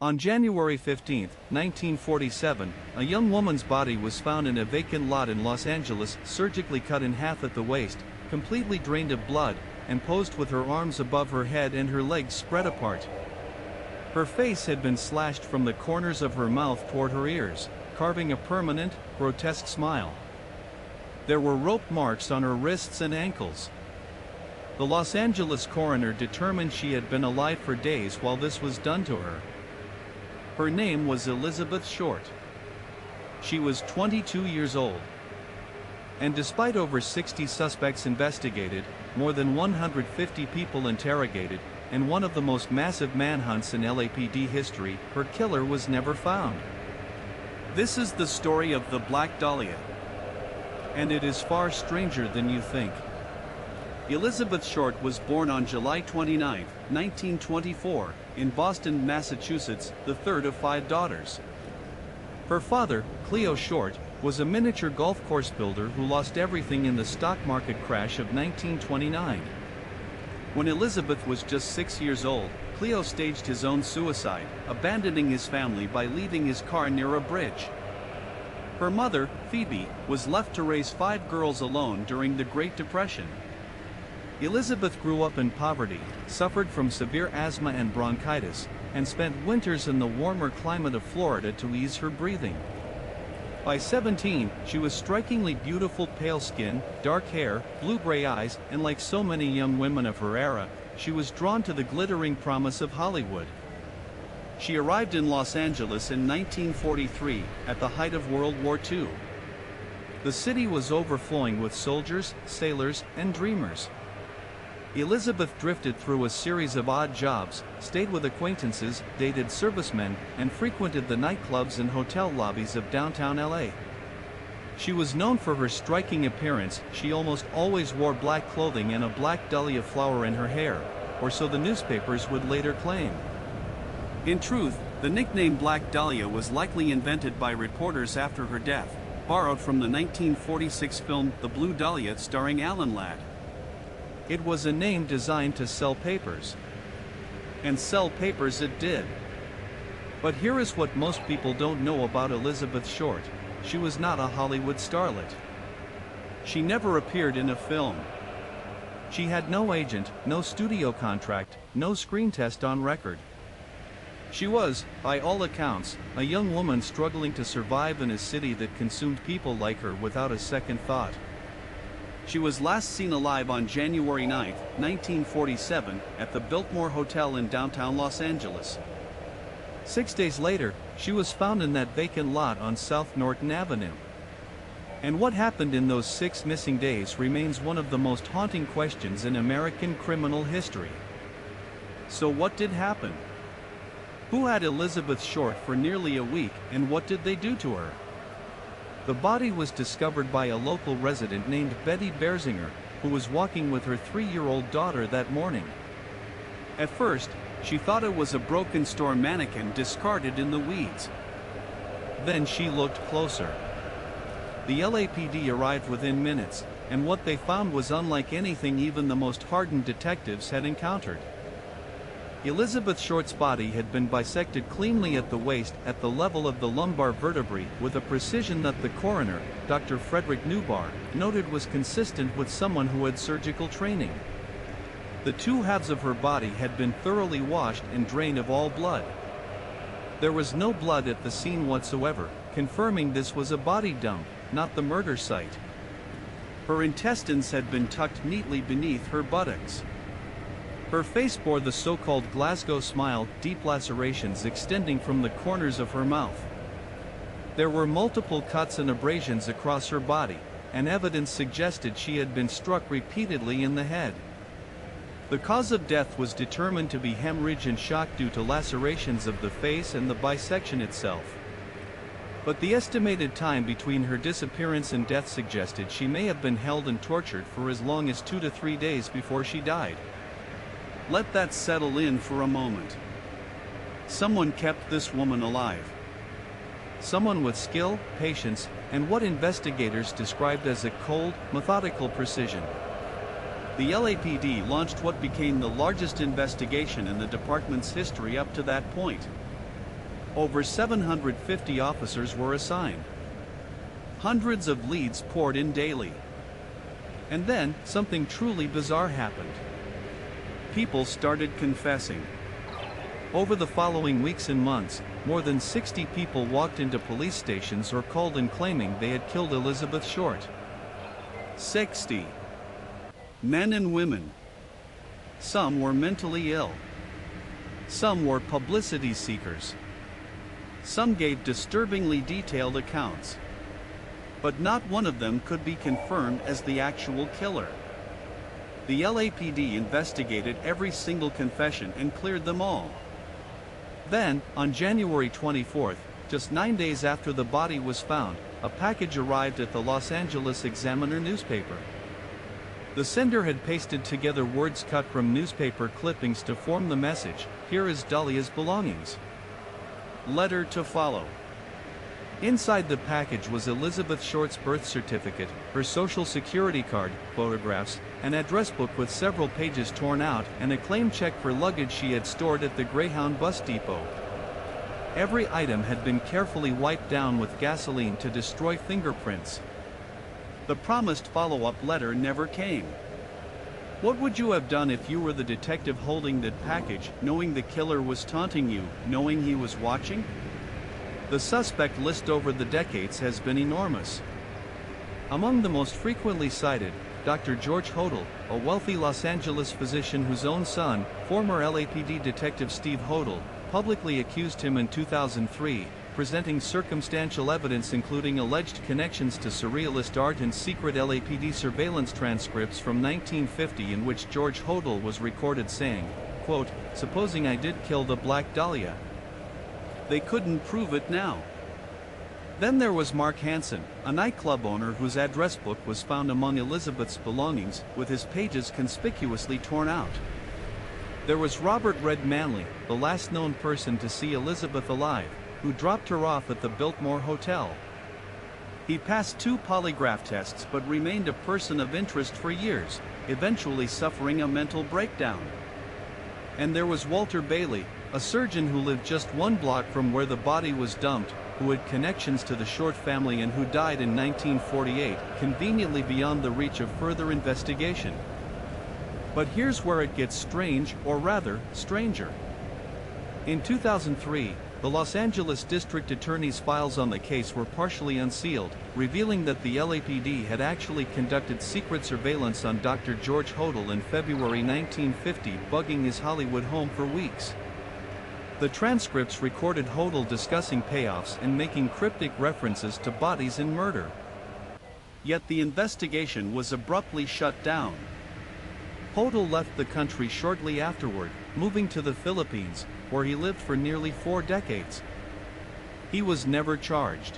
On January 15, 1947, a young woman's body was found in a vacant lot in Los Angeles, surgically cut in half at the waist, completely drained of blood, and posed with her arms above her head and her legs spread apart. Her face had been slashed from the corners of her mouth toward her ears, carving a permanent, grotesque smile. There were rope marks on her wrists and ankles. The Los Angeles coroner determined she had been alive for days while this was done to her. Her name was Elizabeth Short. She was 22 years old. And despite over 60 suspects investigated, more than 150 people interrogated, and one of the most massive manhunts in LAPD history, her killer was never found. This is the story of the Black Dahlia. And it is far stranger than you think. Elizabeth Short was born on July 29, 1924, in Boston, Massachusetts, the third of 5 daughters. Her father, Cleo Short, was a miniature golf course builder who lost everything in the stock market crash of 1929. When Elizabeth was just 6 years old, Cleo staged his own suicide, abandoning his family by leaving his car near a bridge. Her mother, Phoebe, was left to raise 5 girls alone during the Great Depression. Elizabeth grew up in poverty, suffered from severe asthma and bronchitis, and spent winters in the warmer climate of Florida to ease her breathing. By 17, she was strikingly beautiful, pale skin, dark hair, blue-gray eyes, and like so many young women of her era, she was drawn to the glittering promise of Hollywood. She arrived in Los Angeles in 1943, at the height of World War II. The city was overflowing with soldiers, sailors, and dreamers. Elizabeth drifted through a series of odd jobs, stayed with acquaintances, dated servicemen, and frequented the nightclubs and hotel lobbies of downtown LA. She was known for her striking appearance. She almost always wore black clothing and a black dahlia flower in her hair, or so the newspapers would later claim. In truth, the nickname Black Dahlia was likely invented by reporters after her death, borrowed from the 1946 film The Blue Dahlia starring Alan Ladd. It was a name designed to sell papers. And sell papers it did. But here is what most people don't know about Elizabeth Short. She was not a Hollywood starlet. She never appeared in a film. She had no agent, no studio contract, no screen test on record. She was, by all accounts, a young woman struggling to survive in a city that consumed people like her without a second thought. She was last seen alive on January 9, 1947, at the Biltmore Hotel in downtown Los Angeles. 6 days later, she was found in that vacant lot on South Norton Avenue. And what happened in those 6 missing days remains one of the most haunting questions in American criminal history. So what did happen? Who had Elizabeth Short for nearly a week, and what did they do to her? The body was discovered by a local resident named Betty Berzinger, who was walking with her 3-year-old daughter that morning. At first, she thought it was a broken store mannequin discarded in the weeds. Then she looked closer. The LAPD arrived within minutes, and what they found was unlike anything even the most hardened detectives had encountered. Elizabeth Short's body had been bisected cleanly at the waist, at the level of the lumbar vertebrae, with a precision that the coroner, Dr. Frederick Newbar, noted was consistent with someone who had surgical training. The 2 halves of her body had been thoroughly washed and drained of all blood. There was no blood at the scene whatsoever, confirming this was a body dump, not the murder site. Her intestines had been tucked neatly beneath her buttocks. Her face bore the so-called Glasgow smile, deep lacerations extending from the corners of her mouth. There were multiple cuts and abrasions across her body, and evidence suggested she had been struck repeatedly in the head. The cause of death was determined to be hemorrhage and shock due to lacerations of the face and the bisection itself. But the estimated time between her disappearance and death suggested she may have been held and tortured for as long as 2 to 3 days before she died. Let that settle in for a moment. Someone kept this woman alive. Someone with skill, patience, and what investigators described as a cold, methodical precision. The LAPD launched what became the largest investigation in the department's history up to that point. Over 750 officers were assigned. Hundreds of leads poured in daily. And then, something truly bizarre happened. People started confessing. Over the following weeks and months, more than 60 people walked into police stations or called in claiming they had killed Elizabeth Short. 60. Men and women. Some were mentally ill. Some were publicity seekers. Some gave disturbingly detailed accounts. But not one of them could be confirmed as the actual killer. The LAPD investigated every single confession and cleared them all. Then, on January 24th, just 9 days after the body was found, a package arrived at the Los Angeles Examiner newspaper. The sender had pasted together words cut from newspaper clippings to form the message, "Here is Dahlia's belongings. Letter to follow." Inside the package was Elizabeth Short's birth certificate, her social security card, photographs, an address book with several pages torn out, and a claim check for luggage she had stored at the Greyhound bus depot. Every item had been carefully wiped down with gasoline to destroy fingerprints. The promised follow-up letter never came. What would you have done if you were the detective holding that package, knowing the killer was taunting you, knowing he was watching? The suspect list over the decades has been enormous. Among the most frequently cited, Dr. George Hodel, a wealthy Los Angeles physician whose own son, former LAPD detective Steve Hodel, publicly accused him in 2003, presenting circumstantial evidence including alleged connections to surrealist art and secret LAPD surveillance transcripts from 1950 in which George Hodel was recorded saying, quote, "Supposing I did kill the Black Dahlia. They couldn't prove it now." Then there was Mark Hansen, a nightclub owner whose address book was found among Elizabeth's belongings, with his pages conspicuously torn out. There was Robert Red Manley, the last known person to see Elizabeth alive, who dropped her off at the Biltmore Hotel. He passed 2 polygraph tests but remained a person of interest for years, eventually suffering a mental breakdown. And there was Walter Bailey, a surgeon who lived just 1 block from where the body was dumped, who had connections to the Short family and who died in 1948, conveniently beyond the reach of further investigation. But here's where it gets strange, or rather, stranger. In 2003, the Los Angeles District Attorney's files on the case were partially unsealed, revealing that the LAPD had actually conducted secret surveillance on Dr. George Hodel in February 1950, bugging his Hollywood home for weeks. The transcripts recorded Hodel discussing payoffs and making cryptic references to bodies and murder. Yet the investigation was abruptly shut down. Hodel left the country shortly afterward, moving to the Philippines, where he lived for nearly 4 decades. He was never charged.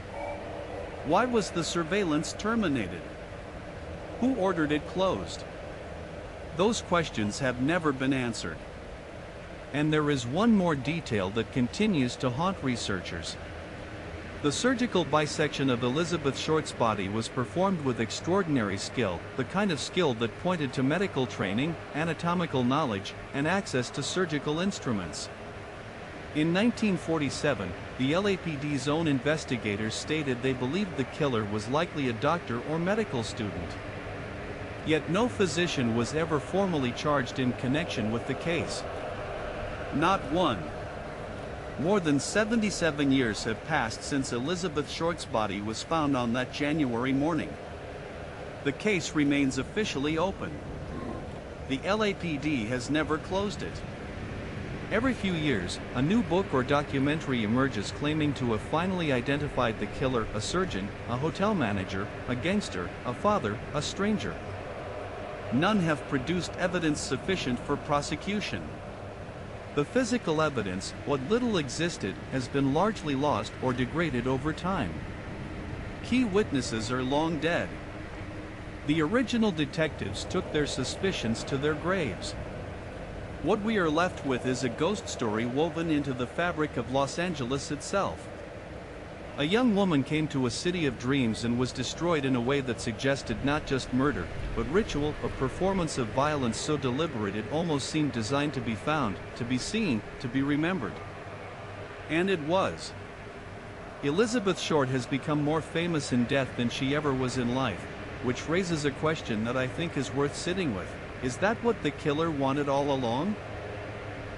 Why was the surveillance terminated? Who ordered it closed? Those questions have never been answered. And there is one more detail that continues to haunt researchers. The surgical bisection of Elizabeth Short's body was performed with extraordinary skill, the kind of skill that pointed to medical training, anatomical knowledge, and access to surgical instruments. In 1947, the LAPD's own investigators stated they believed the killer was likely a doctor or medical student. Yet no physician was ever formally charged in connection with the case. Not one. More than 77 years have passed since Elizabeth Short's body was found on that January morning. The case remains officially open. The LAPD has never closed it. Every few years, a new book or documentary emerges claiming to have finally identified the killer, a surgeon, a hotel manager, a gangster, a father, a stranger. None have produced evidence sufficient for prosecution. The physical evidence, what little existed, has been largely lost or degraded over time. Key witnesses are long dead. The original detectives took their suspicions to their graves. What we are left with is a ghost story woven into the fabric of Los Angeles itself. A young woman came to a city of dreams and was destroyed in a way that suggested not just murder, but ritual, a performance of violence so deliberate it almost seemed designed to be found, to be seen, to be remembered. And it was. Elizabeth Short has become more famous in death than she ever was in life, which raises a question that I think is worth sitting with. Is that what the killer wanted all along?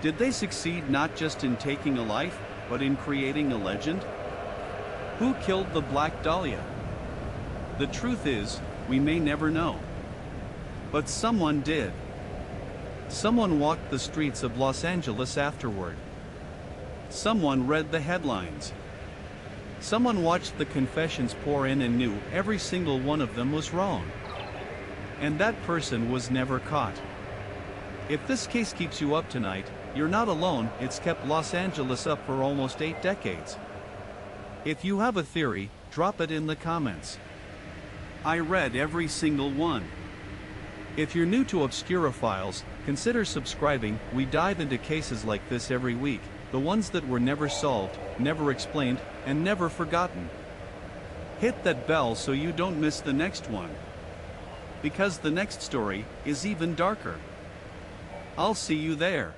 Did they succeed not just in taking a life, but in creating a legend? Who killed the Black Dahlia? The truth is, we may never know. But someone did. Someone walked the streets of Los Angeles afterward. Someone read the headlines. Someone watched the confessions pour in and knew every single one of them was wrong. And that person was never caught. If this case keeps you up tonight, you're not alone. It's kept Los Angeles up for almost 8 decades. If you have a theory, drop it in the comments. I read every single one. If you're new to Obscura Files, consider subscribing. We dive into cases like this every week, the ones that were never solved, never explained, and never forgotten. Hit that bell so you don't miss the next one. Because the next story is even darker. I'll see you there.